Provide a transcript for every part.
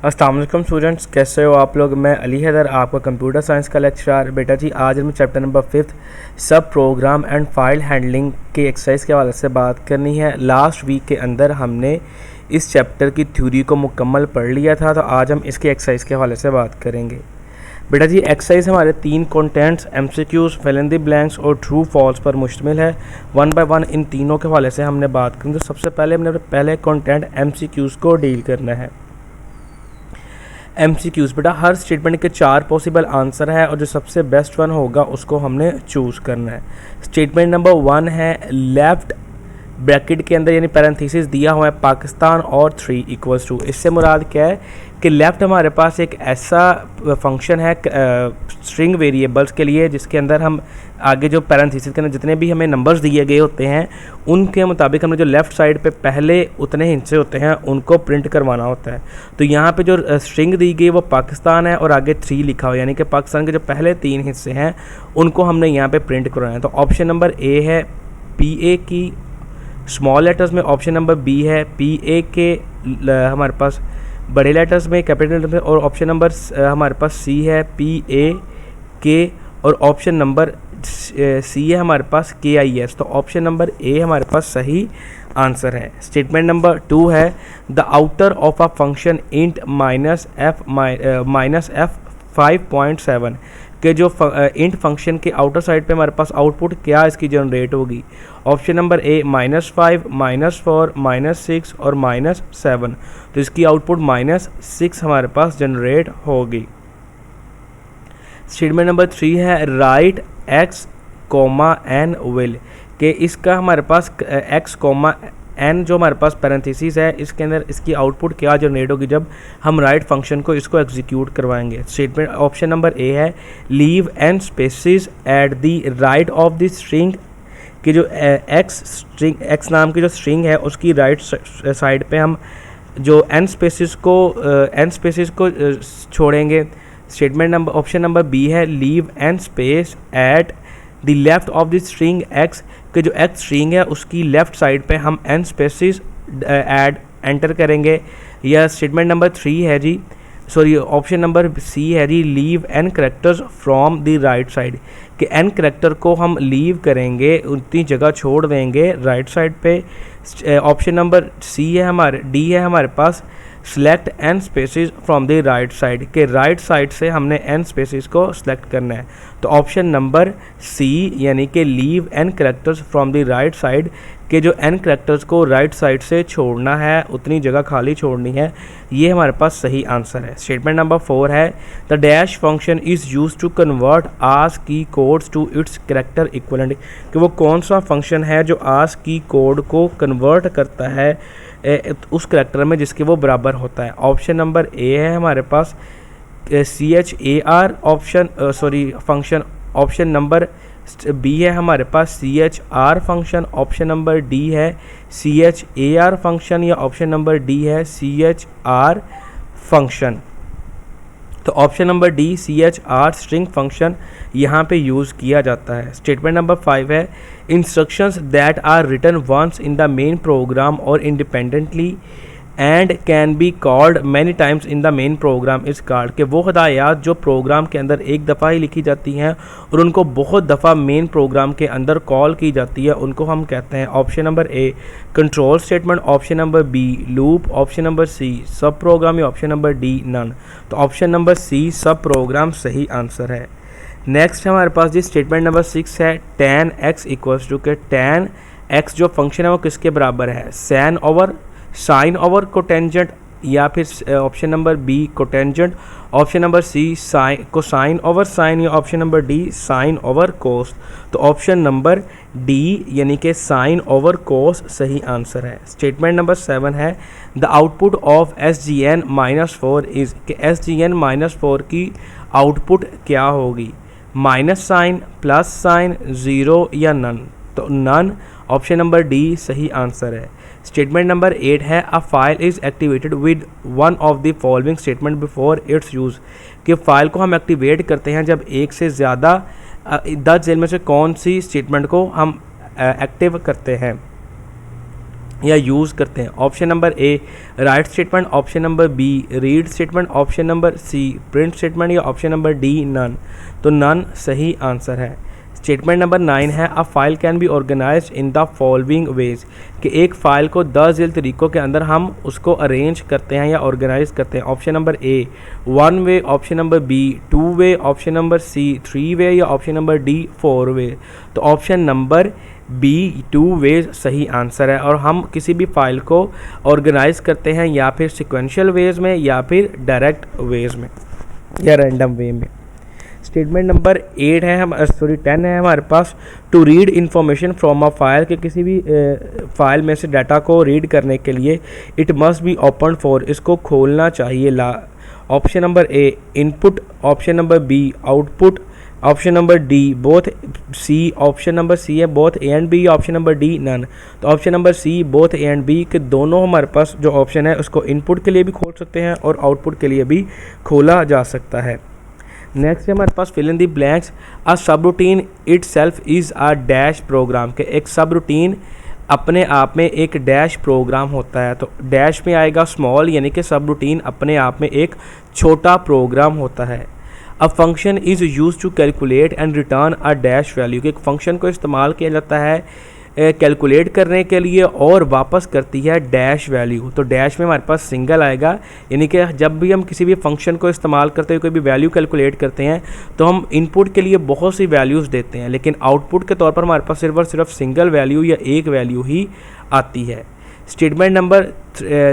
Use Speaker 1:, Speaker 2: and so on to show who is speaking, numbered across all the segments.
Speaker 1: अस्सलाम वालेकुम स्टूडेंट्स, कैसे हो आप लोग। मैं अली हैदर, आपका कंप्यूटर साइंस का लेक्चरर। बेटा जी, आज हमें चैप्टर नंबर 5 सब प्रोग्राम एंड फाइल हैंडलिंग के एक्सरसाइज के हवाले से बात करनी है। लास्ट वीक के अंदर हमने इस चैप्टर की थ्योरी को मुकम्मल पढ़ लिया था, तो आज हम इसके एक्सरसाइज के हवाले से बात करेंगे। बेटा जी, एक्सरसाइज हमारे 3 contents MCQs, fill in the blanks और ट्रू फॉल्स पर मुश्तमिल है। 1 बाय 1 इन तीनों के हवाले से हमने बात करेंगे। तो सबसे पहले हमने पहले कंटेंट MCQs को डील करना है। MCQs बेटा, हर स्टेटमेंट के 4 पॉसिबल आंसर है और जो सबसे बेस्ट वन होगा उसको हमने चूज़ करना है। स्टेटमेंट नंबर 1 है, लेफ्ट ब्रैकेट के अंदर यानी पैरेंथेसिस दिया हुआ है पाकिस्तान और 3 इक्वल्स टू। इससे मुराद क्या है कि लेफ़्ट हमारे पास एक ऐसा फंक्शन है स्ट्रिंग वेरिएबल्स के लिए जिसके अंदर हम आगे जो पैरेंथेसिस के अंदर जितने भी हमें नंबर्स दिए गए होते हैं उनके मुताबिक हमने जो लेफ़्ट साइड पे पहले उतने हिस्से होते हैं उनको प्रिंट करवाना होता है। तो यहाँ पे जो स्ट्रिंग दी गई वो पाकिस्तान है और आगे 3 लिखा हुआ है, यानी कि पाकिस्तान के जो पहले 3 हिस्से हैं उनको हमने यहाँ पर प्रिंट करवाना है। तो ऑप्शन नंबर ए है PA की स्मॉल लेटर्स में, ऑप्शन नंबर बी है PA के हमारे पास बड़े लेटर्स में कैपिटल लेटर्स में, और ऑप्शन नंबर हमारे पास सी है PA के, और ऑप्शन नंबर सी है हमारे पास KIS। तो ऑप्शन नंबर ए हमारे पास सही आंसर है। स्टेटमेंट नंबर 2 है, the outer of a function int -f 5.7 के जो इंट फंक्शन के आउटर साइड पे हमारे पास आउटपुट क्या इसकी जनरेट होगी। ऑप्शन नंबर ए -5, -4, -6 और -7। तो इसकी आउटपुट -6 हमारे पास जनरेट होगी। स्टेटमेंट नंबर 3 है, राइट x, n विल के इसका हमारे पास x, n जो हमारे पास पैरेंथेसिस है इसके अंदर इसकी आउटपुट क्या जनरेट होगी जब हम राइट फंक्शन को इसको एग्जीक्यूट करवाएंगे। स्टेटमेंट ऑप्शन नंबर ए है, leave n spaces at the right of the string कि जो x नाम की जो स्ट्रिंग है उसकी राइट साइड पे हम जो n स्पेसिस को छोड़ेंगे। Statement number option number B है, leave n space at the left of the string x कि जो x स्ट्रिंग है उसकी लेफ्ट साइड पे हम n स्पेसिस एंटर करेंगे। या स्टेटमेंट नंबर 3 है जी, सॉरी ऑप्शन नंबर सी है जी, leave n characters from the right side कि n करेक्टर को हम लीव करेंगे, उतनी जगह छोड़ देंगे राइट साइड पे। ऑप्शन नंबर सी है डी है हमारे पास, select n spaces from the right side के राइट साइड से हमने n स्पेसिस को सिलेक्ट करना है। तो ऑप्शन नंबर सी यानी कि leave n characters from the right side के जो n करेक्टर्स को राइट साइड से छोड़ना है, उतनी जगह खाली छोड़नी है, ये हमारे पास सही आंसर है। स्टेटमेंट नंबर 4 है, the dash function is use to convert ASCII codes to its character equivalent कि वो कौन सा फंक्शन है जो आस्क की कोड को कन्वर्ट करता है उस करेक्टर में जिसके वो बराबर होता है। ऑप्शन नंबर ए है हमारे पास CHAR function, option number B है हमारे पास CHR function, option number D है CHAR फंक्शन, या ऑप्शन नंबर डी है CHR फंक्शन। तो option number D CHR string function यहाँ पे यूज़ किया जाता है। स्टेटमेंट नंबर 5 है, instructions that are written once in the main program और independently and can be called many times in the main program is called कि वो हदायत जो प्रोग्राम के अंदर एक दफ़ा ही लिखी जाती हैं और उनको बहुत दफ़ा मेन प्रोग्राम के अंदर कॉल की जाती है उनको हम कहते हैं। Option number A control statement, option number B loop, option number C sub program, या ऑप्शन नंबर डी नन। तो option number C sub program सही आंसर है। नेक्स्ट हमारे पास जी स्टेटमेंट नंबर 6 है, tan x इक्वल्स टू के tan x जो function है वो किसके बराबर है, साइन ओवर कोटेंजेंट, या फिर option number B cotangent, option number C cosine over sine, या option number D sine over cos. तो ऑप्शन नंबर डी यानी कि साइन ओवर कोस सही आंसर है। स्टेटमेंट नंबर 7 है, the output of SGN -4 is कि SGN -4 की आउटपुट क्या होगी, minus sign, plus sign, zero या नन। तो नन ऑप्शन नंबर डी सही आंसर है। स्टेटमेंट नंबर 8 है, a file is activated with one of the following statement before its use कि फ़ाइल को हम एक्टिवेट करते हैं जब एक से ज़्यादा 10 जेल में से कौन सी स्टेटमेंट को हम एक्टिव करते हैं। या यूज़ करते हैं। Option number A write statement, option number B read statement, option number C print statement या ऑप्शन नंबर डी नन। तो नन सही आंसर है। स्टेटमेंट नंबर 9 है a file can be organized in the following ways, कि एक file को 10 झील तरीक़ों के अंदर हम उसको अरेंज करते हैं या ऑर्गेनाइज करते हैं। Option number A 1 way, option number B 2 way, option number C 3 way या ऑप्शन नंबर डी 4 वे। तो ऑप्शन नंबर बी 2 वे सही आंसर है। और हम किसी भी फाइल को ऑर्गेनाइज करते हैं या फिर सिक्वेंशियल वेज में या फिर डायरेक्ट वेज में या रैंडम वे में। स्टेटमेंट नंबर 8 है 10 है हमारे पास to read information from a file, के किसी भी फाइल में से डाटा को रीड करने के लिए it must be open for, इसको खोलना चाहिए। Option number A input, option number B output, option number D both C, option number C है both A and B, option number D none. तो option number C both A and B के दोनों हमारे पास जो option है उसको input के लिए भी खोल सकते हैं और आउटपुट के लिए भी खोला जा सकता है। नेक्स्ट है हमारे पास fill in the blanks. A subroutine itself is a dash program, के एक सब रूटीन अपने आप में एक डैश प्रोग्राम होता है। तो डैश में आएगा स्मॉल, यानी कि सब रूटीन अपने आप में एक छोटा प्रोग्राम होता है। A function is use to calculate and return a dash value, के एक फंक्शन को इस्तेमाल किया जाता है कैलकुलेट करने के लिए और वापस करती है डैश वैल्यू। तो डैश में हमारे पास सिंगल आएगा, यानी कि जब भी हम किसी भी फंक्शन को इस्तेमाल करते हुए कोई भी वैल्यू कैलकुलेट करते हैं तो हम इनपुट के लिए बहुत सी वैल्यूज़ देते हैं, लेकिन आउटपुट के तौर पर हमारे पास सिर्फ और सिर्फ सिंगल वैल्यू या एक वैल्यू ही आती है। स्टेटमेंट नंबर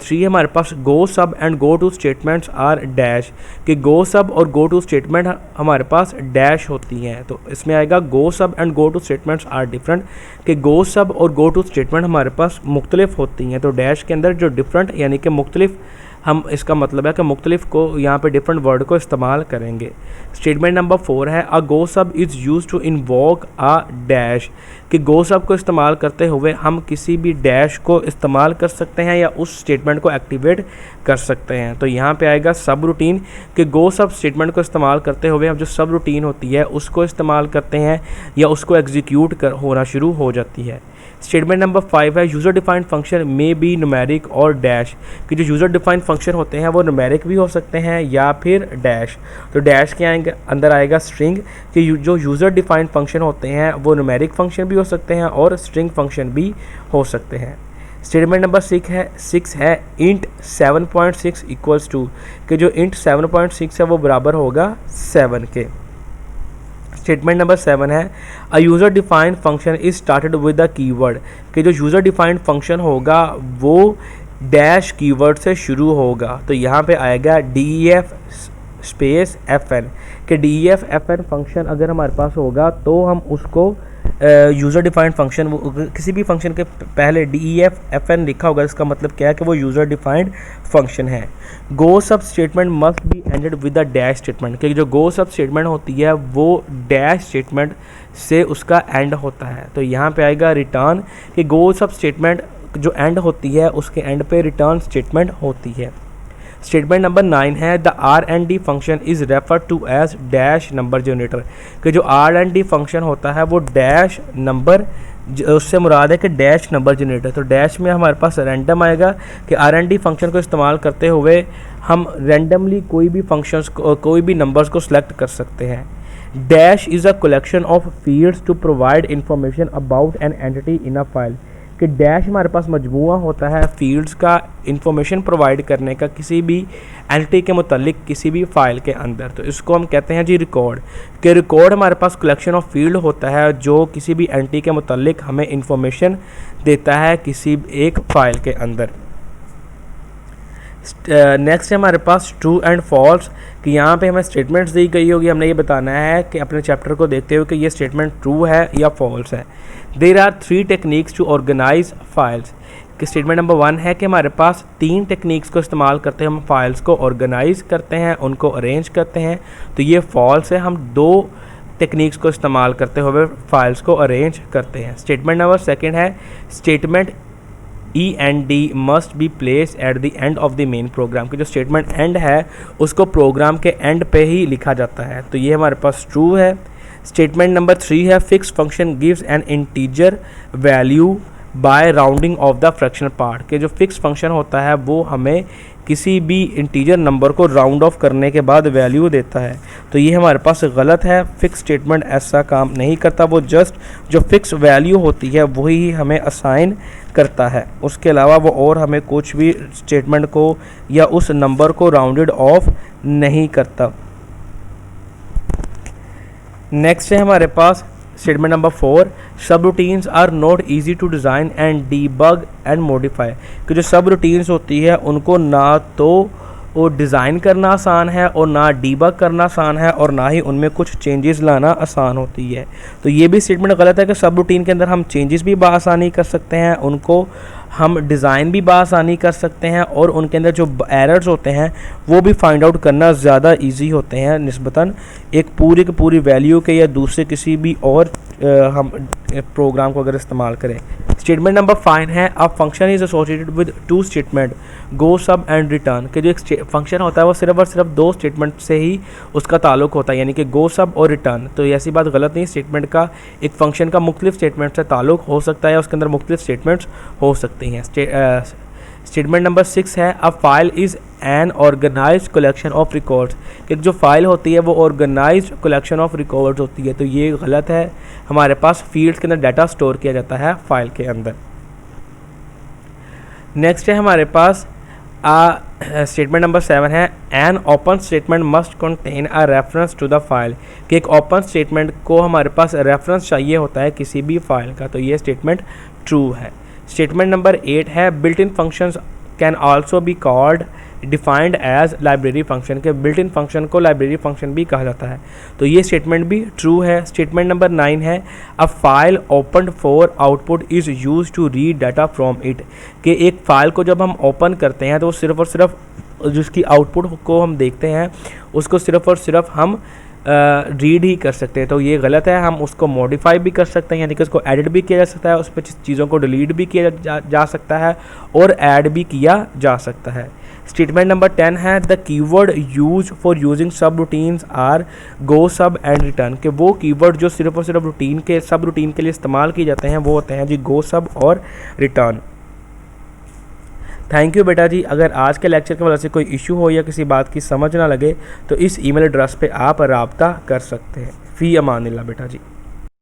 Speaker 1: 3 हमारे पास गो सब and go to statements are dash, कि गो सब और गो टू स्टेटमेंट हमारे पास डैश होती हैं। तो इसमें आएगा गो सब and go to statements are different, कि गो सब और गो टू स्टेटमेंट हमारे पास मुख्तलिफ होती हैं। तो डैश के अंदर जो डिफरेंट यानी कि मुख्तलिफ, हम इसका मतलब है कि मुख्तलिफ को यहाँ पे डिफरेंट वर्ड को इस्तेमाल करेंगे। स्टेटमेंट नंबर 4 है a go sub is use to invoke a dash, कि गो सब को इस्तेमाल करते हुए हम किसी भी डैश को इस्तेमाल कर सकते हैं या उस स्टेटमेंट को एक्टिवेट कर सकते हैं। तो यहाँ पे आएगा सब रूटीन, कि गो सब स्टेटमेंट को इस्तेमाल करते हुए हम जो सब रूटीन होती है उसको इस्तेमाल करते हैं या उसको एग्जीक्यूट होना शुरू हो जाती है। स्टेटमेंट नंबर 5 है user defined function may be numeric और डैश, कि जो यूज़र डिफाइंड फंक्शन होते हैं वो न्यूमेरिक भी हो सकते हैं या फिर डैश। तो डैश के अंदर आएगा स्ट्रिंग, कि जो यूज़र डिफाइंड फंक्शन होते हैं वो न्यूमेरिक फंक्शन भी हो सकते हैं और स्ट्रिंग फंक्शन भी हो सकते हैं। स्टेटमेंट नंबर 6 है इंट 7.6 इक्वल्स टू, कि जो इंट 7.6 है वो बराबर होगा 7 के। स्टेटमेंट नंबर 7 है अ user defined function is started with the keyword, कि जो यूज़र डिफाइंड फंक्शन होगा वो डैश कीवर्ड से शुरू होगा। तो यहाँ पे आएगा DEF स्पेस FN, कि DEF FN फंक्शन अगर हमारे पास होगा तो हम उसको यूज़र डिफाइंड फंक्शन, किसी भी फंक्शन के पहले DEF FN लिखा होगा, इसका मतलब क्या है कि वो यूज़र डिफाइंड फंक्शन है। गो सब statement must be ended with the dash statement, कि जो गो सब स्टेटमेंट होती है वो डैश स्टेटमेंट से उसका एंड होता है। तो यहाँ पे आएगा रिटर्न, कि गो सब स्टेटमेंट जो एंड होती है उसके एंड पे रिटर्न स्टेटमेंट होती है। स्टेटमेंट नंबर 9 है the R&D function is refer to as dash number generator, कि जो R&D फंक्शन होता है वो डैश नंबर, उससे मुराद है कि डैश नंबर जनरेटर। तो डैश में हमारे पास रैंडम आएगा, कि R&D फंक्शन को इस्तेमाल करते हुए हम रैंडमली कोई भी फंक्शंस को, कोई भी नंबर्स को सिलेक्ट कर सकते हैं। Dash is a collection of fields to provide information about an entity in a file, कि डैश हमारे पास मजमूआ होता है फील्ड्स का इंफॉर्मेशन प्रोवाइड करने का किसी भी एंटिटी के मुतालिक किसी भी फाइल के अंदर। तो इसको हम कहते हैं जी रिकॉर्ड, कि रिकॉर्ड हमारे पास कलेक्शन ऑफ फील्ड होता है जो किसी भी एंटिटी के मुतालिक हमें इंफॉर्मेशन देता है किसी एक फाइल के अंदर। नेक्स्ट है हमारे पास ट्रू एंड फॉल्स, कि यहाँ पे हमें स्टेटमेंट्स दी गई होगी, हमने ये बताना है कि अपने चैप्टर को देखते हुए कि ये स्टेटमेंट ट्रू है या फॉल्स है। There are 3 techniques to organise files, कि स्टेटमेंट नंबर 1 है कि हमारे पास 3 टेक्निक्स को इस्तेमाल करते हैं हम फाइल्स को ऑर्गेनाइज करते हैं, उनको अरेंज करते हैं। तो ये फॉल्स है, हम 2 टेक्निक्स को इस्तेमाल करते हुए फाइल्स को अरेंज करते हैं। स्टेटमेंट नंबर 2 है statement END must be place at the end of the main program, कि जो स्टेटमेंट एंड है उसको प्रोग्राम के एंड पे ही लिखा जाता है। तो ये हमारे पास ट्रू है। स्टेटमेंट नंबर 3 है fix function gives an integer value by rounding off the fractional part, के जो फिक्स फंक्शन होता है वो हमें किसी भी इंटीजर नंबर को राउंड ऑफ करने के बाद वैल्यू देता है। तो ये हमारे पास गलत है, फिक्स स्टेटमेंट ऐसा काम नहीं करता, वो जस्ट जो फिक्स वैल्यू होती है वही हमें असाइन करता है, उसके अलावा वो और हमें कुछ भी स्टेटमेंट को या उस नंबर को राउंडेड ऑफ नहीं करता। नेक्स्ट है हमारे पास statement number 4, subroutines are not easy to design and debug and modify, कि जो सब रूटीन्स होती है उनको ना तो वो डिज़ाइन करना आसान है और ना डीबग करना आसान है और ना ही उनमें कुछ चेंजेस लाना आसान होती है। तो ये भी स्टेटमेंट गलत है कि सब रूटीन के अंदर हम चेंजेस भी बआसानी कर सकते हैं, उनको हम डिज़ाइन भी बआसानी कर सकते हैं और उनके अंदर जो एरर्स होते हैं वो भी फाइंड आउट करना ज़्यादा इजी होते हैं निस्बतन एक पूरी की पूरी वैल्यू के या दूसरे किसी भी और हम प्रोग्राम को अगर इस्तेमाल करें। स्टेटमेंट नंबर 5 है, a function is associated with 2 statement गो सब एंड रिटर्न, कि जो एक फंक्शन होता है वो सिर्फ और सिर्फ 2 स्टेटमेंट से ही उसका ताल्लुक होता है, यानी कि गो सब और रिटर्न। तो ऐसी बात गलत नहीं, स्टेटमेंट का एक फंक्शन का मुख्तलिफ स्टेटमेंट से ताल्लुक हो सकता है, उसके अंदर मुख्तलिफ स्टेटमेंट्स हो सकती हैं। स्टेटमेंट नंबर 6 है, a file is an organise collection of records, कि जो फाइल होती है वो ऑर्गेनाइज कलेक्शन ऑफ रिकॉर्ड्स होती है। तो ये गलत है, हमारे पास फील्ड्स के अंदर डाटा स्टोर किया जाता है फाइल के अंदर। नेक्स्ट है हमारे पास स्टेटमेंट नंबर 7 है, an open statement must contain a reference to the file, कि एक ओपन स्टेटमेंट को हमारे पास रेफरेंस चाहिए होता है किसी भी फाइल का। तो ये स्टेटमेंट ट्रू है। स्टेटमेंट नंबर 8 है, built in functions can also be called defined as library function, के बिल्ट इन फंक्शन को लाइब्रेरी फंक्शन भी कहा जाता है। तो ये स्टेटमेंट भी ट्रू है। स्टेटमेंट नंबर 9 है, a file open for output is use to read data from it, कि एक फ़ाइल को जब हम ओपन करते हैं तो सिर्फ़ और सिर्फ जिसकी आउटपुट को हम देखते हैं उसको सिर्फ़ और सिर्फ हम रीड ही कर सकते हैं। तो ये गलत है, हम उसको मॉडिफाई भी कर सकते हैं, यानी कि उसको एडिट भी किया जा सकता है, उस पर चीज़ों को डिलीट भी किया जा सकता है और ऐड भी किया जा सकता है। स्टेटमेंट नंबर 10 है, the keyword use for using सब रूटीन्स आर गो सब एंड रिटर्न, के वो कीवर्ड जो सिर्फ और सिर्फ रूटीन के सब रूटीन के लिए इस्तेमाल किए जाते हैं वो होते हैं जी गो सब और रिटर्न। थैंक यू बेटा जी। अगर आज के लेक्चर के वजह से कोई इशू हो या किसी बात की समझ ना लगे तो इस ईमेल एड्रेस पे आप राब्ता कर सकते हैं। फ़ी अमानिल्लाह बेटा जी।